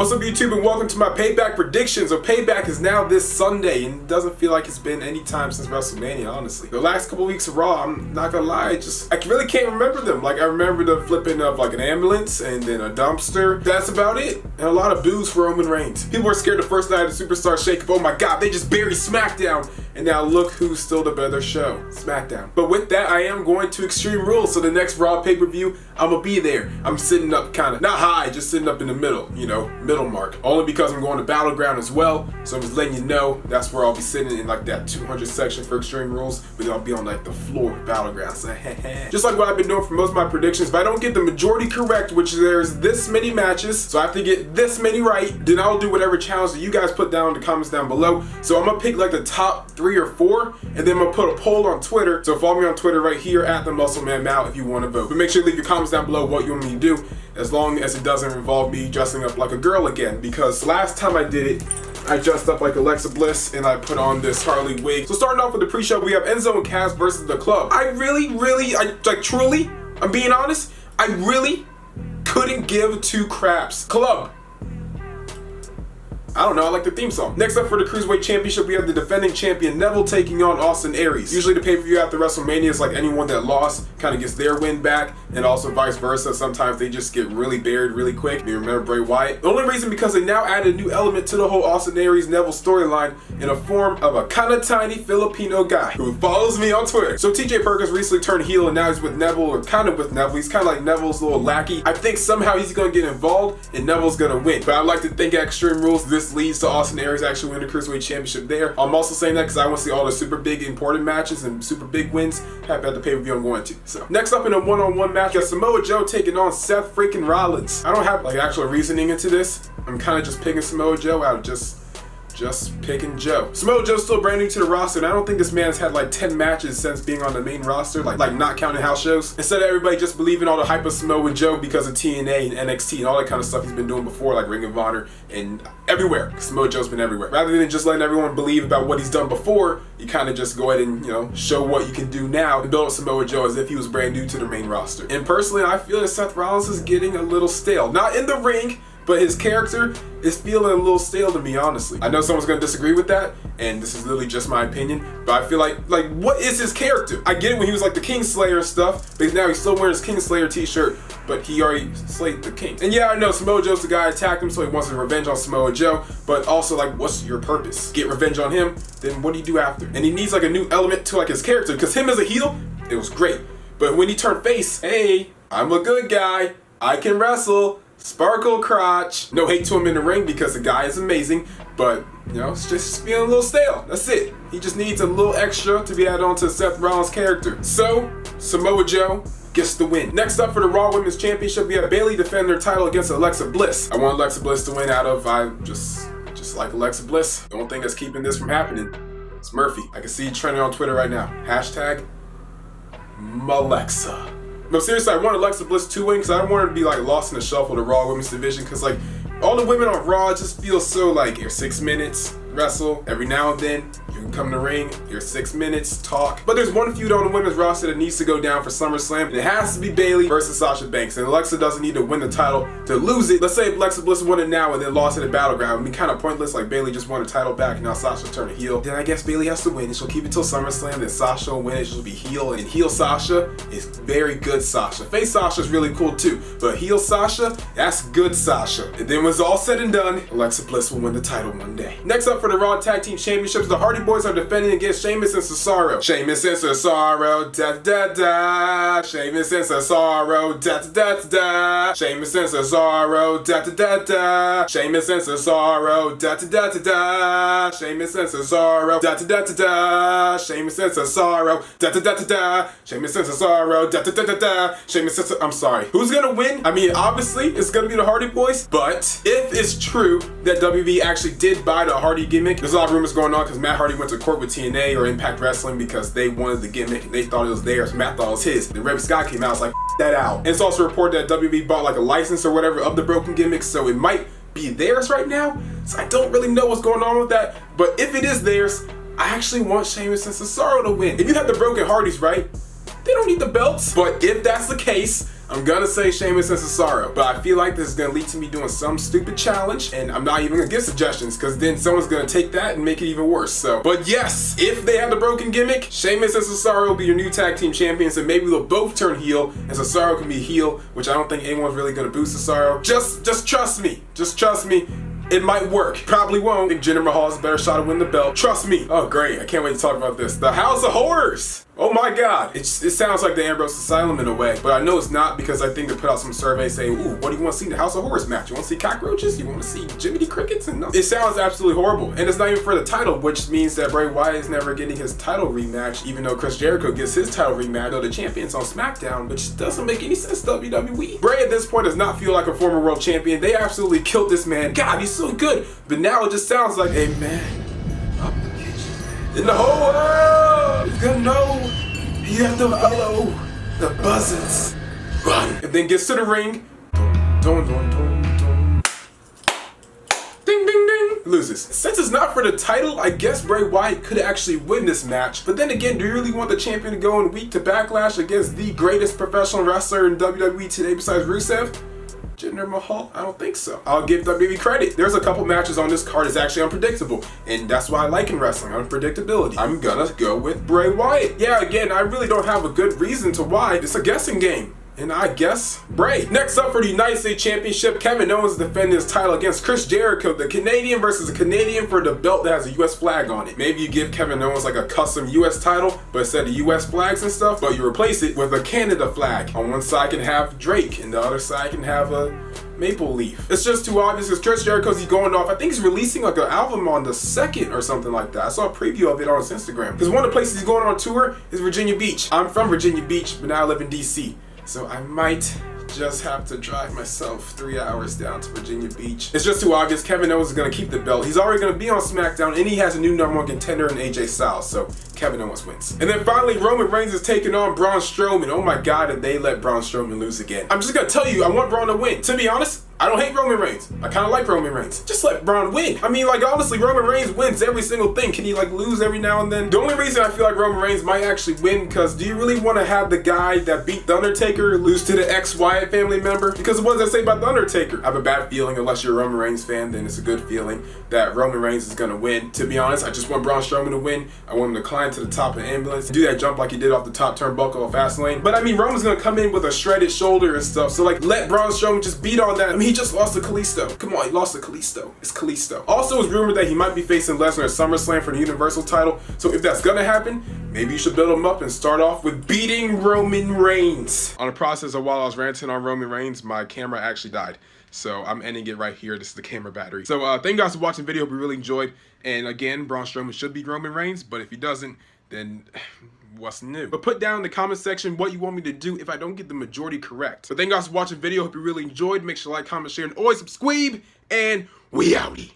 What's up YouTube and welcome to my Payback predictions. So Payback is now this Sunday and it doesn't feel like it's been any time since WrestleMania, honestly. The last couple weeks of Raw, I'm not gonna lie, I really can't remember them. Like I remember the flipping of like an ambulance and then a dumpster. That's about it. And a lot of boos for Roman Reigns. People were scared the first night of the Superstar Shake-Up. Oh my god, they just buried SmackDown. And now look who's still the better show, SmackDown. But with that, I am going to Extreme Rules. So the next Raw pay-per-view, I'm gonna be there. I'm sitting up kind of, not high, just sitting up in the middle, you know, middle mark. Only because I'm going to Battleground as well. So I'm just letting you know, that's where I'll be sitting in like that 200 section for Extreme Rules. But I'll be on like the floor of Battleground. So just like what I've been doing for most of my predictions. If I don't get the majority correct, which there's this many matches, so I have to get this many right, then I'll do whatever challenge that you guys put down in the comments down below. So I'm gonna pick like the top 3 or 4, and then I'm gonna put a poll on Twitter. So follow me on Twitter right here at @TheMuscleManMao if you want to vote. But make sure you leave your comments down below what you want me to do, as long as it doesn't involve me dressing up like a girl again. Because last time I did it, I dressed up like Alexa Bliss and I put on this Harley wig. So starting off with the pre-show, we have Enzo and Cass versus the Club. I truly, I'm being honest, I really couldn't give 2 craps. Club. I don't know, I like the theme song. Next up for the Cruiserweight Championship, we have the defending champion Neville taking on Austin Aries. Usually the pay-per-view after WrestleMania is like anyone that lost kind of gets their win back, and also vice versa. Sometimes they just get really buried really quick. You remember Bray Wyatt? The only reason because they now added a new element to the whole Austin Aries Neville storyline in a form of a kind of tiny Filipino guy who follows me on Twitter. So TJ Perkins recently turned heel and now he's with Neville, or kind of with Neville. He's kind of like Neville's little lackey. I think somehow he's gonna get involved and Neville's gonna win. But I'd like to think at Extreme Rules, this leads to Austin Aries actually winning the Cruiserweight Championship there. I'm also saying that because I want to see all the super big important matches and super big wins happen at the pay-per-view I'm going to. So next up in a one-on-one match, we got Samoa Joe taking on Seth freaking Rollins. I don't have like actual reasoning into this. I'm kind of just picking Samoa Joe out, just picking Joe. Samoa Joe's still brand new to the roster, and I don't think this man has had like 10 matches since being on the main roster, like not counting house shows. Instead of everybody just believing all the hype of Samoa Joe because of TNA and NXT and all that kind of stuff he's been doing before, like Ring of Honor and everywhere. Samoa Joe's been everywhere. Rather than just letting everyone believe about what he's done before, you kind of just go ahead and, you know, show what you can do now and build up Samoa Joe as if he was brand new to the main roster. And personally, I feel that Seth Rollins is getting a little stale. Not in the ring, but his character is feeling a little stale to me, honestly. I know someone's gonna disagree with that, and this is literally just my opinion, but I feel like what is his character? I get it when he was like the Kingslayer and stuff, but now he's still wearing his Kingslayer t-shirt, but he already slayed the king. And yeah, I know Samoa Joe's the guy who attacked him, so he wants his revenge on Samoa Joe, but also like, what's your purpose? Get revenge on him, then what do you do after? And he needs like a new element to like his character, because him as a heel, it was great. But when he turned face, hey, I'm a good guy, I can wrestle, sparkle crotch. No hate to him in the ring because the guy is amazing, but you know, it's just feeling a little stale. That's it. He just needs a little extra to be added on to Seth Rollins' character. So, Samoa Joe gets the win. Next up for the Raw Women's Championship, we have Bayley defend their title against Alexa Bliss. I want Alexa Bliss to win I just like Alexa Bliss. The only thing that's keeping this from happening is Murphy. I can see it trending on Twitter right now. Hashtag Malexa. But seriously, I want Alexa Bliss to win because I don't want her to be like lost in the shuffle of the Raw Women's division, because like all the women on Raw just feel so like you're 6 minutes, wrestle, every now and then you can come to the ring, you're 6 minutes, talk. But there's one feud on the women's roster that needs to go down for SummerSlam, and it has to be Bayley versus Sasha Banks. And Alexa doesn't need to win the title to lose it. Let's say if Alexa Bliss won it now and then lost it at Battleground, it'd be kind of pointless. Like Bayley just won the title back and now Sasha turned a heel. Then I guess Bayley has to win and she'll keep it till SummerSlam, then Sasha will win it, she'll be heel, and heel Sasha is very good Sasha. Face Sasha is really cool too, but heel Sasha, that's good Sasha. And then when it's all said and done, Alexa Bliss will win the title one day. Next up for the Raw Tag Team Championships, the Hardy Boys are defending against Sheamus and Cesaro. Sheamus and Cesaro, da-da-da-da. Sheamus and Cesaro, da-da-da-da. Sheamus and Cesaro, da-da-da-da. Sheamus and Cesaro, da-da-da-da. Sheamus and Cesaro, da-da-da-da. Sheamus and Cesaro, da-da-da-da. Sheamus and Cesaro, da-da-da-da. Sheamus and I'm sorry. Who's gonna win? I mean, obviously, it's gonna be the Hardy Boys, but if it's true that WWE actually did buy the Hardy gimmick, there's a lot of rumors going on because Matt Hardy went to court with TNA or Impact Wrestling because they wanted the gimmick and they thought it was theirs. Matt thought it was his. Then Rebby Scott came out, was like, that out. And it's also reported that WWE bought like a license or whatever of the broken gimmick, so it might be theirs right now. So I don't really know what's going on with that. But if it is theirs, I actually want Sheamus and Cesaro to win. If you have the broken Hardys, right, they don't need the belts. But if that's the case, I'm I'm gonna say Sheamus and Cesaro, but I feel like this is gonna lead to me doing some stupid challenge, and I'm not even gonna give suggestions, because then someone's gonna take that and make it even worse. So, but yes, if they have the broken gimmick, Sheamus and Cesaro will be your new tag team champions, and maybe they'll both turn heel, and Cesaro can be heel, which I don't think anyone's really gonna boost Cesaro. Just trust me. Just trust me. It might work. Probably won't. I think Jinder Mahal has a better shot to win the belt. Trust me. Oh, great. I can't wait to talk about this. The House of Horrors. Oh my God. It sounds like the Ambrose Asylum in a way, but I know it's not, because I think they put out some surveys saying, ooh, what do you want to see in the House of Horrors match? You want to see cockroaches? You want to see Jiminy Crickets? And no. It sounds absolutely horrible. And it's not even for the title, which means that Bray Wyatt is never getting his title rematch, even though Chris Jericho gets his title rematch, though the champion's on SmackDown, which doesn't make any sense, WWE. Bray at this point does not feel like a former world champion. They absolutely killed this man. God, he's so good. But now it just sounds like a man up the kitchen. In the whole world is gonna know you have to follow the buzzards. Run. And then gets to the ring. Dun, dun, dun, dun. Ding, ding, ding. Loses. Since it's not for the title, I guess Bray Wyatt could actually win this match. But then again, do you really want the champion to go in week to Backlash against the greatest professional wrestler in WWE today besides Rusev? Jinder Mahal? I don't think so. I'll give WWE credit. There's a couple matches on this card that's actually unpredictable, and that's why I like in wrestling, unpredictability. I'm gonna go with Bray Wyatt. Yeah, again, I really don't have a good reason to why. It's a guessing game. And I guess Bray. Next up for the United States Championship, Kevin Owens defending his title against Chris Jericho, the Canadian versus a Canadian for the belt that has a US flag on it. Maybe you give Kevin Owens like a custom US title, but instead of US flags and stuff, but you replace it with a Canada flag. On one side can have Drake, and the other side can have a maple leaf. It's just too obvious, because Chris Jericho's going off. I think he's releasing like an album on the 2nd or something like that. I saw a preview of it on his Instagram. Because one of the places he's going on tour is Virginia Beach. I'm from Virginia Beach, but now I live in DC. So I might just have to drive myself 3 hours down to Virginia Beach. It's just too obvious. Kevin Owens is going to keep the belt. He's already going to be on SmackDown, and he has a new #1 contender in AJ Styles. So Kevin Owens wins. And then finally, Roman Reigns is taking on Braun Strowman. Oh my God, did they let Braun Strowman lose again? I'm just going to tell you, I want Braun to win. To be honest, I don't hate Roman Reigns. I kind of like Roman Reigns. Just let Braun win. I mean, like, honestly, Roman Reigns wins every single thing. Can he, like, lose every now and then? The only reason I feel like Roman Reigns might actually win, because do you really want to have the guy that beat The Undertaker lose to the ex-Wyatt family member? Because what does that say about The Undertaker? I have a bad feeling, unless you're a Roman Reigns fan, then it's a good feeling that Roman Reigns is going to win. To be honest, I just want Braun Strowman to win. I want him to climb to the top of the ambulance, do that jump like he did off the top turnbuckle of Fastlane. But I mean, Roman's going to come in with a shredded shoulder and stuff, so like, let Braun Strowman just beat on that. I mean, he just lost to Kalisto. Come on, he lost to Kalisto. It's Kalisto. Also, it's rumored that he might be facing Lesnar at SummerSlam for the Universal title. So if that's gonna happen, maybe you should build him up and start off with beating Roman Reigns. On the process of while I was ranting on Roman Reigns, my camera actually died. So I'm ending it right here. This is the camera battery. So thank you guys for watching the video. Hope you really enjoyed. And again, Braun Strowman should beat Roman Reigns, but if he doesn't, then what's new? But put down in the comment section what you want me to do if I don't get the majority correct. But thank you guys for watching the video. Hope you really enjoyed. Make sure to like, comment, share, and always subscribe. And we outie.